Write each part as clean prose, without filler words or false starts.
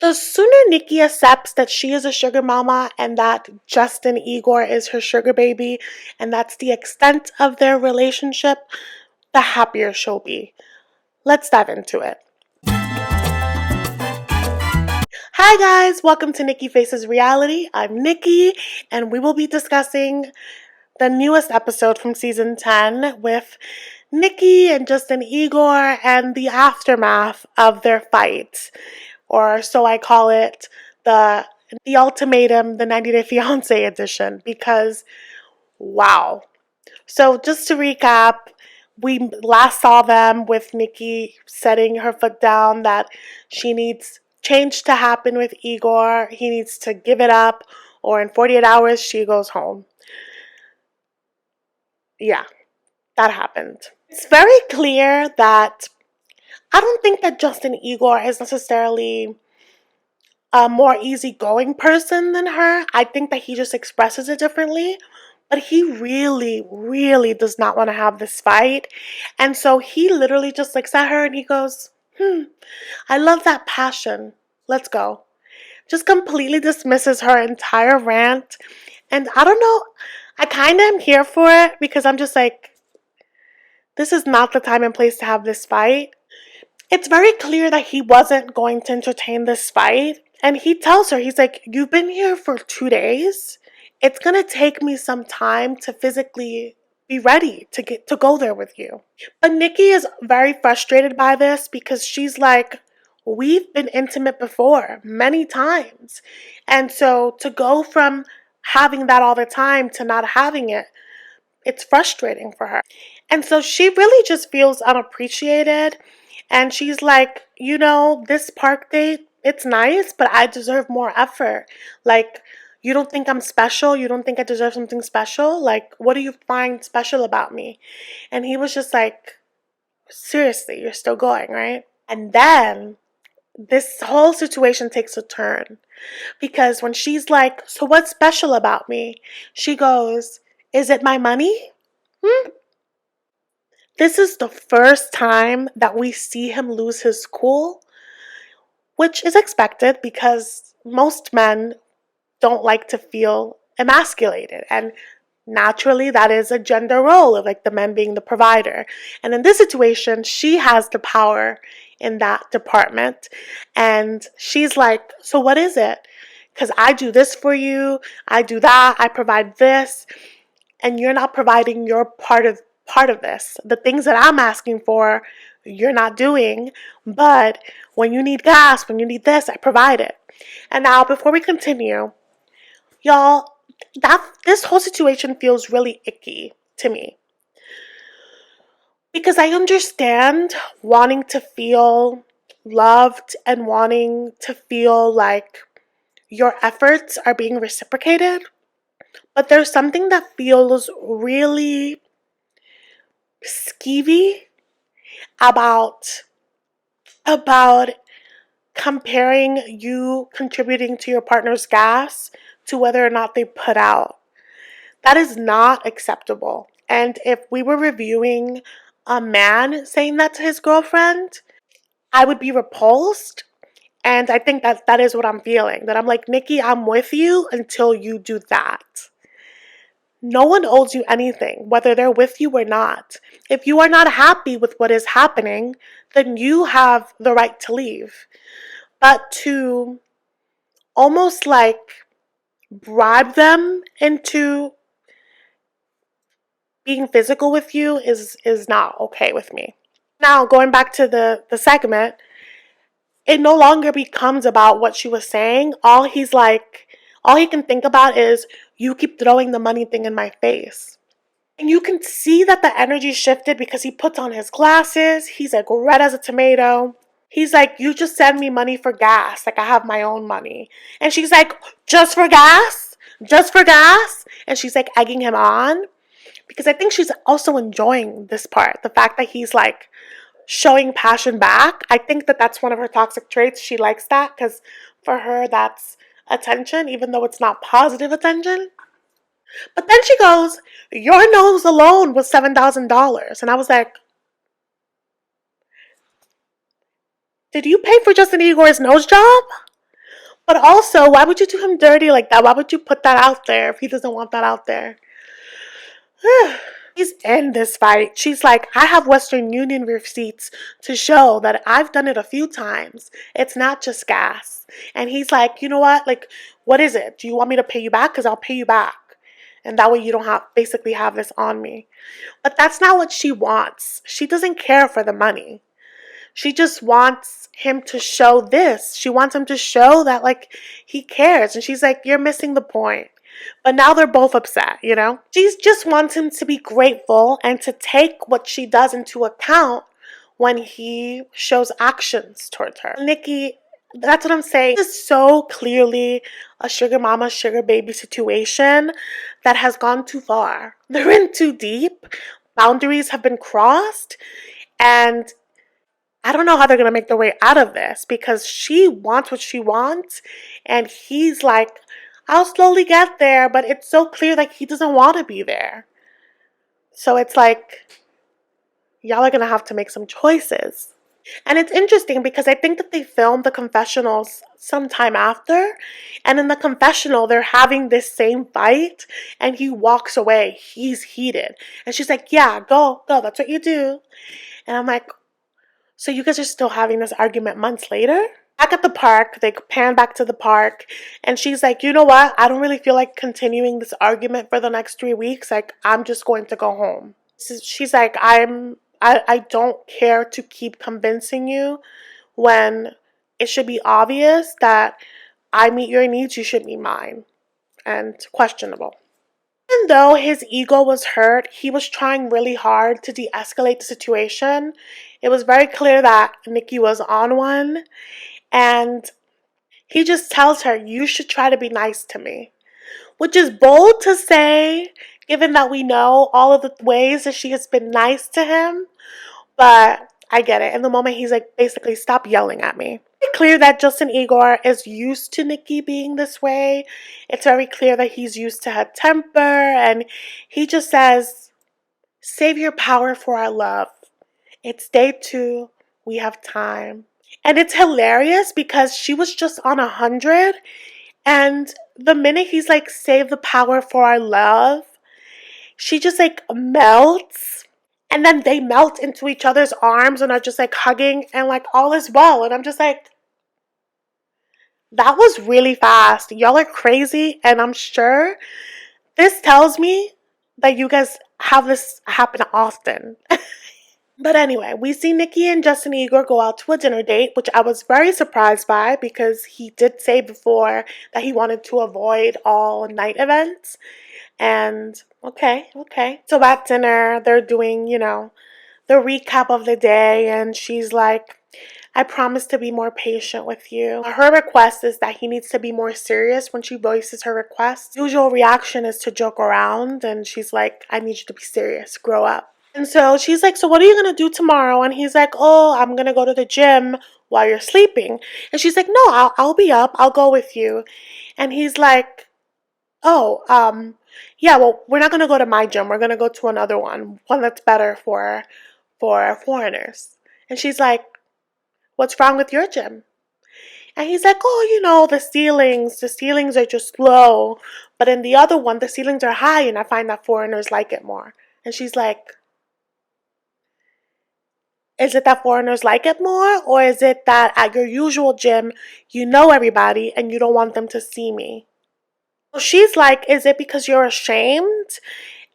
The sooner Nikki accepts that she is a sugar mama and that Justin Igor is her sugar baby, and that's the extent of their relationship, the happier she'll be. Let's dive into it. Hi guys, welcome to Nikki Faces Reality. I'm Nikki, and we will be discussing the newest episode from season 10 with Nikki and Justin Igor and the aftermath of their fight, or so I call it, the ultimatum, the 90 Day Fiance edition, because wow. So just to recap, we last saw them with Nikki setting her foot down that she needs change to happen with Igor. He needs to give it up, or in 48 hours she goes home. Yeah, that happened. It's very clear that I don't think that Justin Igor is necessarily a more easygoing person than her. I think that he just expresses it differently. But he really, really does not want to have this fight. And so he literally just looks at her and he goes, I love that passion. Let's go. Just completely dismisses her entire rant. And I don't know, I kind of am here for it because I'm just like, this is not the time and place to have this fight. It's very clear that he wasn't going to entertain this fight. And he tells her, he's like, you've been here for 2 days. It's going to take me some time to physically be ready to go there with you. But Nikki is very frustrated by this because she's like, we've been intimate before many times. And so to go from having that all the time to not having it, it's frustrating for her. And so she really just feels unappreciated. And she's like, this park date, it's nice, but I deserve more effort. Like, you don't think I'm special? You don't think I deserve something special? Like, what do you find special about me? And he was just like, seriously, you're still going, right? And then this whole situation takes a turn. Because when she's like, so what's special about me? She goes, is it my money? This is the first time that we see him lose his cool, which is expected because most men don't like to feel emasculated. And naturally, that is a gender role of like the men being the provider. And in this situation, she has the power in that department. And she's like, so what is it? Because I do this for you, I do that, I provide this, and you're not providing your part of this. The things that I'm asking for, you're not doing. But when you need gas, when you need this, I provide it. And now, before we continue, y'all, this whole situation feels really icky to me. Because I understand wanting to feel loved and wanting to feel like your efforts are being reciprocated. But there's something that feels really skeevy about comparing you contributing to your partner's gas to whether or not they put out. That is not acceptable. And if we were reviewing a man saying that to his girlfriend, I would be repulsed. And I think that is what I'm feeling. That I'm like, Nikki, I'm with you until you do that. No one owes you anything, whether they're with you or not. If you are not happy with what is happening, then you have the right to leave. But to almost like bribe them into being physical with you is not okay with me. Now, going back to the segment, it no longer becomes about what she was saying. All he can think about is, you keep throwing the money thing in my face. And you can see that the energy shifted because he puts on his glasses. He's like red as a tomato. He's like, you just send me money for gas. Like I have my own money. And she's like, just for gas? Just for gas? And she's like egging him on. Because I think she's also enjoying this part. The fact that he's like showing passion back. I think that that's one of her toxic traits. She likes that because for her that's attention, even though it's not positive attention. But then she goes, your nose alone was $7,000. And I was like, did you pay for Justin Igor's nose job? But also, why would you do him dirty like that? Why would you put that out there if he doesn't want that out there? He's in this fight. She's like, I have Western Union receipts to show that I've done it a few times. It's not just gas. And he's like, you know what? Like, what is it? Do you want me to pay you back? Because I'll pay you back. And that way you don't basically have this on me. But that's not what she wants. She doesn't care for the money. She just wants him to show this. She wants him to show that, like, he cares. And she's like, you're missing the point. But now they're both upset, you know? She just wants him to be grateful and to take what she does into account when he shows actions towards her. Nikki, that's what I'm saying. This is so clearly a sugar mama, sugar baby situation that has gone too far. They're in too deep. Boundaries have been crossed. And I don't know how they're going to make their way out of this because she wants what she wants. And he's like, I'll slowly get there. But it's so clear that he doesn't want to be there. So it's like, y'all are going to have to make some choices. And it's interesting because I think that they filmed the confessionals sometime after. And in the confessional, they're having this same fight. And he walks away. He's heated. And she's like, yeah, go. That's what you do. And I'm like, so you guys are still having this argument months later? Back at the park, they pan back to the park, and she's like, you know what? I don't really feel like continuing this argument for the next 3 weeks. Like, I'm just going to go home. She's like, I don't care to keep convincing you when it should be obvious that I meet your needs, you should meet mine. And questionable. Even though his ego was hurt, he was trying really hard to de-escalate the situation. It was very clear that Nikki was on one, and he just tells her, you should try to be nice to me. Which is bold to say, given that we know all of the ways that she has been nice to him, but I get it. In the moment, he's like, basically, stop yelling at me. It's clear that Justin Igor is used to Nikki being this way. It's very clear that he's used to her temper, and he just says, save your power for our love. It's day 2. We have time. And it's hilarious because she was just on 100, and the minute he's like, save the power for our love, she just like melts. And then they melt into each other's arms and are just like hugging and like all is well. And I'm just like, that was really fast. Y'all are crazy. And I'm sure this tells me that you guys have this happen often. But anyway, we see Nikki and Justin Igor go out to a dinner date, which I was very surprised by because he did say before that he wanted to avoid all night events. And okay. So at dinner, they're doing, the recap of the day, and she's like, I promise to be more patient with you. Her request is that he needs to be more serious when she voices her request. Usual reaction is to joke around, and she's like, I need you to be serious, grow up. And so she's like, so what are you going to do tomorrow? And he's like, oh, I'm going to go to the gym while you're sleeping. And she's like, no, I'll be up. I'll go with you. And he's like, oh, yeah, well, we're not going to go to my gym. We're going to go to another one that's better for foreigners. And she's like, what's wrong with your gym? And he's like, oh, the ceilings are just low. But in the other one, the ceilings are high, and I find that foreigners like it more. And she's like, is it that foreigners like it more? Or is it that at your usual gym, you know everybody and you don't want them to see me? So she's like, is it because you're ashamed?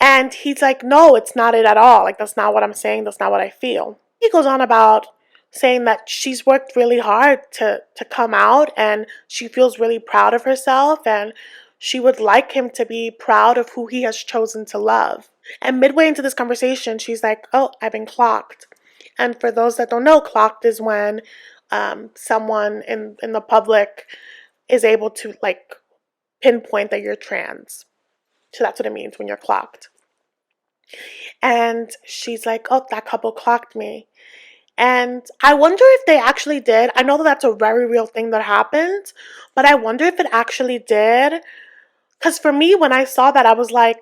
And he's like, no, it's not it at all. Like, that's not what I'm saying. That's not what I feel. He goes on about saying that she's worked really hard to come out, and she feels really proud of herself, and she would like him to be proud of who he has chosen to love. And midway into this conversation, she's like, oh, I've been clocked. And for those that don't know, clocked is when someone in the public is able to like pinpoint that you're trans. So that's what it means when you're clocked. And she's like, oh, that couple clocked me. And I wonder if they actually did. I know that that's a very real thing that happened, but I wonder if it actually did. Because for me, when I saw that, I was like,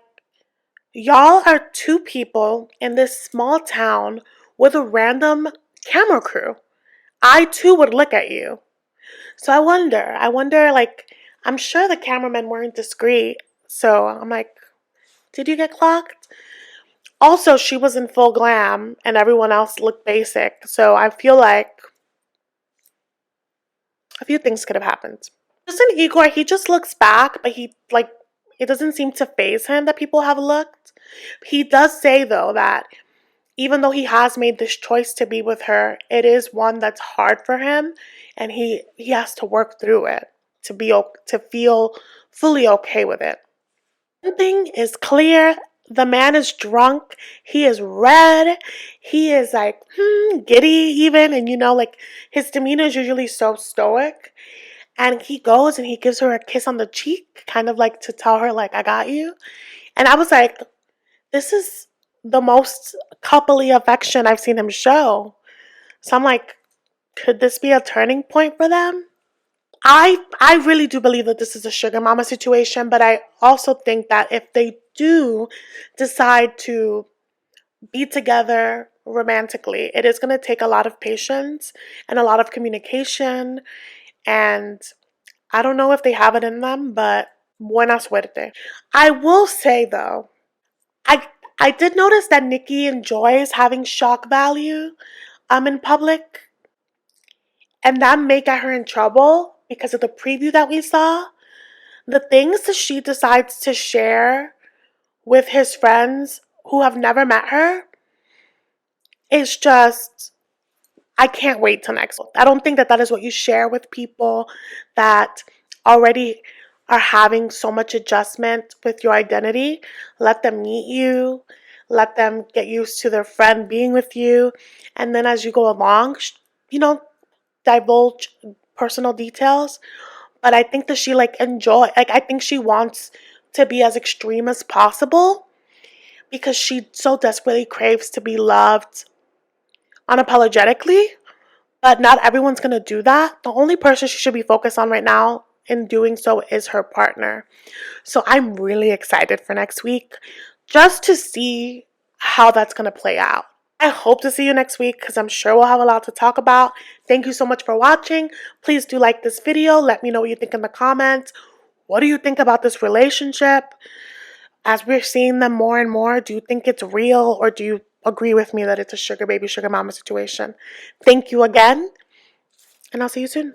y'all are 2 people in this small town with a random camera crew. I too would look at you. So I wonder, like, I'm sure the cameramen weren't discreet. So I'm like, did you get clocked? Also, she was in full glam and everyone else looked basic. So I feel like a few things could have happened. Justin Igor, he just looks back, but it doesn't seem to faze him that people have looked. He does say though that even though he has made this choice to be with her, it is one that's hard for him, and he has to work through it to feel fully okay with it. One thing is clear: the man is drunk. He is red. He is like giddy even, and like his demeanor is usually so stoic. And he goes and he gives her a kiss on the cheek, kind of like to tell her like I got you. And I was like, this is the most coupley affection I've seen him show. So I'm like, could this be a turning point for them? I really do believe that this is a sugar mama situation, but I also think that if they do decide to be together romantically, it is going to take a lot of patience and a lot of communication. And I don't know if they have it in them, but buena suerte. I will say though, I I did notice that Nikki enjoys having shock value in public, and that may get her in trouble because of the preview that we saw. The things that she decides to share with his friends who have never met her is just, I can't wait till next week. I don't think that that is what you share with people that already are having so much adjustment with your identity. Let them meet you, let them get used to their friend being with you, and then as you go along, you know, divulge personal details. But I think that she I think she wants to be as extreme as possible because she so desperately craves to be loved unapologetically. But not everyone's going to do that. The only person she should be focused on right now in doing so is her partner. So I'm really excited for next week just to see how that's going to play out. I hope to see you next week because I'm sure we'll have a lot to talk about. Thank you so much for watching. Please do like this video. Let me know what you think in the comments. What do you think about this relationship? As we're seeing them more and more, do you think it's real or do you agree with me that it's a sugar baby, sugar mama situation? Thank you again, and I'll see you soon.